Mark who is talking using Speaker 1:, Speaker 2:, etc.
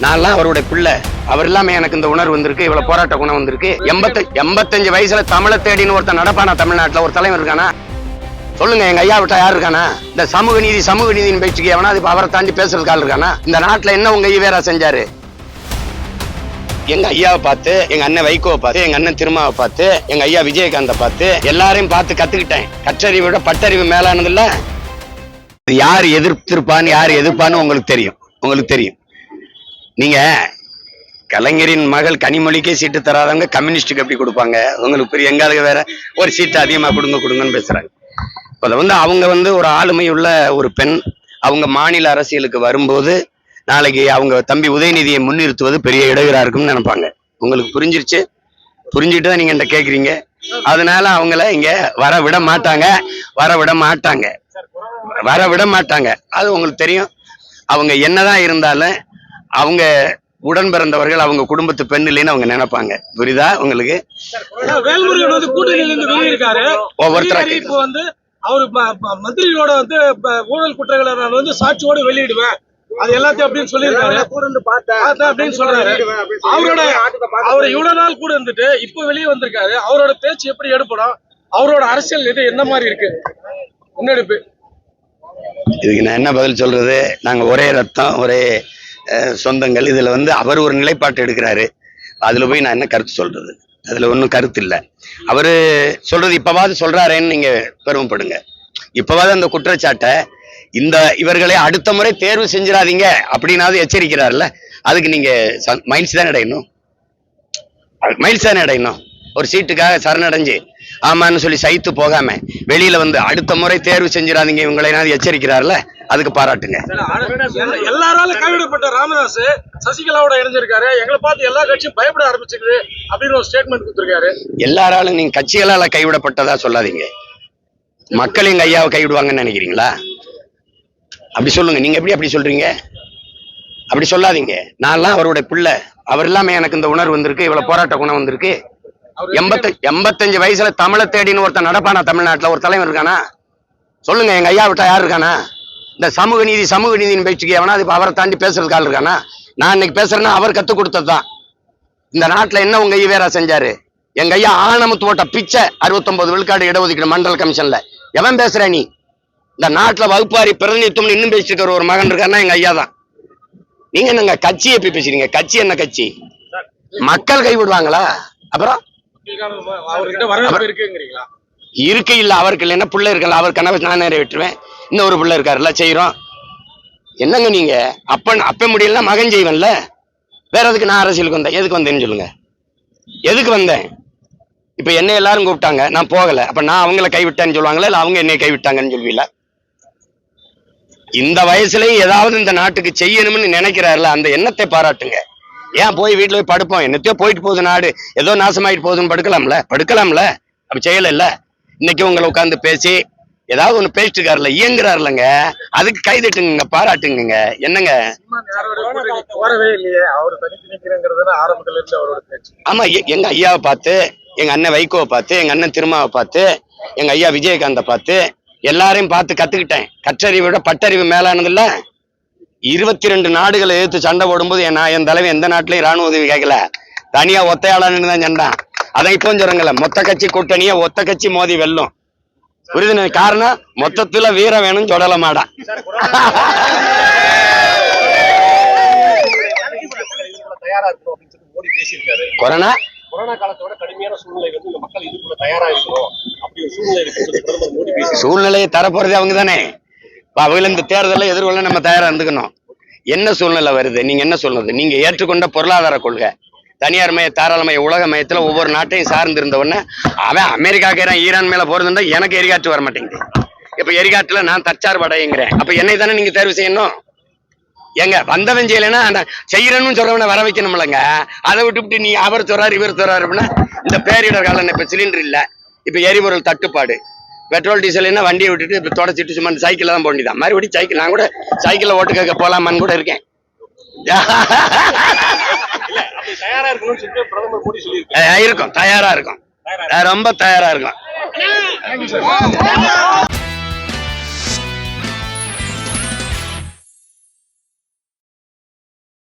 Speaker 1: நான்லாம் அவருடைய பிள்ளை. அவர் இல்லாம எனக்கு இந்த உணர்வு வந்திருக்கு, இவ்வளவு போராட்ட குணம் வந்திருக்கு. 85 வயசுல தமிழை தேடின்னு ஒருத்தன் நடப்பானா? தமிழ்நாட்டுல ஒரு தலைவர் இருக்கானா? சொல்லுங்க. எங்க ஐயா விட்டா யாரு இருக்கானா? இந்த சமூக நீதியின் பேச்சுக்கு எவனா இப்ப அவரை தாண்டி பேசுறதுக்கு ஆள் இருக்கானா? இந்த நாட்டுல என்ன உங்க ஈவேரா செஞ்சாரு? எங்க ஐயாவை பார்த்து, எங்க அண்ணன் வைகோவை பார்த்து, எங்க அண்ணன் திருமாவை பார்த்து, எங்க ஐயா விஜயகாந்த பார்த்து எல்லாரையும் பார்த்து கத்துக்கிட்டேன். கற்றறிவை விட பட்டறிவு மேலானது இல்ல. யார் எதிர்த்திருப்பான்னு யார் எதிர்ப்பான்னு உங்களுக்கு தெரியும். நீங்க கலைஞரின் மகள் கனிமொழிக்கே சீட்டு தராதவங்க கம்யூனிஸ்டுக்கு எப்படி கொடுப்பாங்க? உங்களுக்கு பெரிய எங்காவது வேற ஒரு சீட்டு அதிகமா கொடுங்கன்னு பேசுறாங்க. அவங்க ஒரு ஆளுமை உள்ள ஒரு பெண். அவங்க மாநில அரசியலுக்கு வரும்போது நாளைக்கு அவங்க தம்பி உதயநிதியை முன்னிறுத்துவது பெரிய இடையூறா இருக்கும்னு நினைப்பாங்க. உங்களுக்கு புரிஞ்சுட்டு தான் நீங்க என்ன கேக்குறீங்க. அதனால அவங்கள இங்க வர விட மாட்டாங்க. அது உங்களுக்கு தெரியும். அவங்க என்னதான் இருந்தாலும் அவங்க உடன் பிறந்தவர்கள், அவங்க குடும்பத்து பெண் இல்லைன்னு அவங்க நினைப்பாங்க. புரியுதா உங்களுக்கு? ஒவ்வொருத்தரும்
Speaker 2: அவரு மந்திரியோட ஊழல் குற்றங்களை சாட்சியோட வெளியிடுவேன் அது எல்லாத்தையும் அப்படின்னு சொல்லியிருக்காரு அப்படின்னு சொல்றாரு. அவர் இவ்வளவு நாள் கூட இருந்துட்டு இப்ப வெளியே வந்திருக்காரு. அவரோட பேச்சு எப்படி எடுப்படும்? அவரோட அரசியல் இது என்ன மாதிரி இருக்கு முன்னெடுப்பு?
Speaker 1: இதுக்கு நான் என்ன பதில் சொல்றது? நாங்க ஒரே ரத்தம், ஒரே சொந்தங்கள். இதுல அவர் ஒரு நிலைப்பாட்டு எடுக்கிறாரு. அதுல போய் நான் என்ன கருத்து சொல்றது? அதுல ஒன்றும் கருத்து இல்லை. அவரு சொல்றது இப்பவாது சொல்றாருன்னு நீங்க பெருமைப்படுங்க. இப்பவாது அந்த குற்றச்சாட்டை இவர்களை அடுத்த முறை தேர்வு செஞ்சிடாதீங்க அப்படின்னாவது எச்சரிக்கிறார்ல. அதுக்கு நீங்க மைண்ட்ஸ் தான் அடையணும். ஒரு சீட்டுக்காக சரணடைஞ்சு ஆமான்னு சொல்லி சைத்து போகாம வெளியில அடுத்த முறை தேர்வு செஞ்சிடாதீங்க இவங்களை எச்சரிக்கிறார்ல, அதுக்கு பாராட்டுங்க.
Speaker 2: எல்லாராலும் கைவிடப்பட்ட ராமதாஸ் சசிகலாவோட இணைஞ்சிருக்காரு. எங்களை பார்த்து எல்லா கட்சியும் பயப்பட ஆரம்பிச்சிருக்கு அப்படின்னு ஒரு ஸ்டேட்மெண்ட் கொடுத்திருக்காரு.
Speaker 1: எல்லாராலும் நீங்க கட்சிகளால கைவிடப்பட்டதா சொல்லாதீங்க. மக்கள் எங்க ஐயாவை கைவிடுவாங்கன்னு நினைக்கிறீங்களா? அப்படி சொல்லுங்க. நீங்க எப்படி அப்படி சொல்றீங்க? அப்படி சொல்லாதீங்க. நான்லாம் அவருடைய பிள்ளை. அவர் இல்லாம எனக்கு இந்த உணர்வு வந்திருக்கு, இவ்வளவு போராட்ட குணம் வந்திருக்கு. 85 வயசுல தமிழை தேடின்னு ஒருத்தன் நடப்பானா? தமிழ்நாட்டுல ஒரு தலைவர் இருக்கானா? சொல்லுங்க. எங்க ஐயா விட்டா யாரு இருக்கானா? இந்த சமூக நீதியின் பேச்சுக்கு எவனா இப்ப அவரை தாண்டி பேசுறதுக்கு ஆள் இருக்கானா? நான் இன்னைக்கு பேசுறேன்னா அவர் கத்துக் கொடுத்ததுதான். இந்த நாட்டுல என்ன உங்க ஈவேரா செஞ்சாரு? எங்க ஐயா ஆணமுத்து போட்ட பிச்சை 69 விழுக்காடு இடஒதுக்கீடு மண்டல கமிஷன்ல. எவன் பேசுற நீ? இந்த நாட்டுல வகுப்பாரி பிரதிநிதித்துவம் இன்னும் பேசிட்டு இருக்கிற ஒரு மகன் இருக்காருன்னா எங்க ஐயா தான். நீங்க என்னங்க கட்சி எப்படி பேசுறீங்க? கட்சி என்ன கட்சி? மக்கள் கைவிடுவாங்களா? அப்புறம் இருக்கு இல்ல அவருக்கு இல்லைன்னா புள்ள இருக்கல. அவர் கனவை நான் நிறைவேற்றுவேன். இன்னொரு புள்ள இருக்காருல்ல, செய்யறோம். என்னங்க நீங்க? அப்ப முடியலன்னா மகன் செய்வன்ல. வேற எதுக்கு நான் அரசியலுக்கு வந்தேன்? எதுக்கு வந்தேன்னு சொல்லுங்க. எதுக்கு வந்தேன்? இப்ப என்ன எல்லாரும் கூப்பிட்டாங்க, நான் போகல. அப்ப நான் அவங்கள கைவிட்டேன்னு சொல்லுவாங்களா, இல்ல அவங்க என்னை கைவிட்டாங்கன்னு சொல்வீங்கள? இந்த வயசுலயும் ஏதாவது இந்த நாட்டுக்கு செய்யணும்னு நினைக்கிறாருல, அந்த எண்ணத்தை பாராட்டுங்க. ஏன் போய் வீட்டுல போய் படுப்போம்? என்னத்தையோ போயிட்டு போகுது நாடு, ஏதோ நாசமாயிட்டு போகுதுன்னு படுக்கலாம்ல. அப்ப செய்யல இல்ல. இன்னைக்கு உங்களை உட்காந்து பேசி ஏதாவது ஒண்ணு பேசிட்டு இருக்காருல, இயங்குறாருலங்க, அதுக்கு கைதட்டுங்க, பாராட்டுங்க. என்னங்க? ஆமா. எங்க ஐயாவை பார்த்து, எங்க அண்ணன் வைகோவை பார்த்து, எங்க அண்ணன் திருமாவை பார்த்து, எங்க ஐயா விஜயகாந்த பார்த்து எல்லாரையும் பார்த்து கத்துக்கிட்டேன். கற்றறிவை விட பட்டறிவு மேலானது இல்ல. 22 நாடுகளை எதிர்த்து சண்டை போடும்போது என் தலைவன் எந்த நாட்டிலையும் ராணுவ உதவி கேட்கல. தனியா ஒத்தையாளன்னு தான் சண்டான். அதை இப்போ சொல்றங்கல்ல, மொத்த கட்சி கூட்டணியா ஒத்த கட்சி மோதி வெல்லும். புரியுது? காரணம் மொத்தத்துல வீரம் வேணும்னு சொல்லல மாடா. கொரோனா காலத்தோட கடுமையான சூழ்நிலை மக்கள் இது கூட தயாரா இருக்கணும். சூழ்நிலையை தரப்போறதே அவங்க தானே. அவங்கள இந்த தேர்தலை எதிர்கொள்ள நம்ம தயாரா இருந்துக்கணும். என்ன சூழ்நிலை வருது? நீங்க என்ன சொல்றது? நீங்க ஏற்றுக்கொண்ட பொருளாதார கொள்கை, தனியார் மய தாராளமய உலக மயத்துல ஒவ்வொரு நாட்டையும் சார்ந்து இருந்தவொடனே அவன் அமெரிக்காக்கிறேன் ஈரான் மேல போறதுண்டா எனக்கு எரிகாற்று வர மாட்டேங்குது. இப்ப எரிகாற்றுல நான் தற்சார்பு அடையுங்கிறேன். அப்ப என்னை தானே நீங்க தேர்வு செய்யணும். எங்க வந்தவன் செய்யலைன்னா செய்யறன்னு சொல்றவனை வர வைக்கணும்லங்க. அதை விட்டுவிட்டு நீ அவர் சொல்றாரு இவர் சொல்றாரு அப்படின்னா இந்த பேரிடர் காலம். இப்ப சிலிண்டர் இல்ல, இப்ப எரிபொருள் தட்டுப்பாடு, பெட்ரோல் டீசல் என்ன வண்டியை விட்டுட்டு இப்ப தொடச்சிட்டு சும்மா சைக்கிள் தான் போண்டிதான். மறுபடியும் சைக்கிள், நான் கூட சைக்கிள்ல ஓட்டு கேட்க போலாமான்னு கூட இருக்கேன். இருக்கும், தயாரா இருக்கும், ரொம்ப தயாரா இருக்கும்.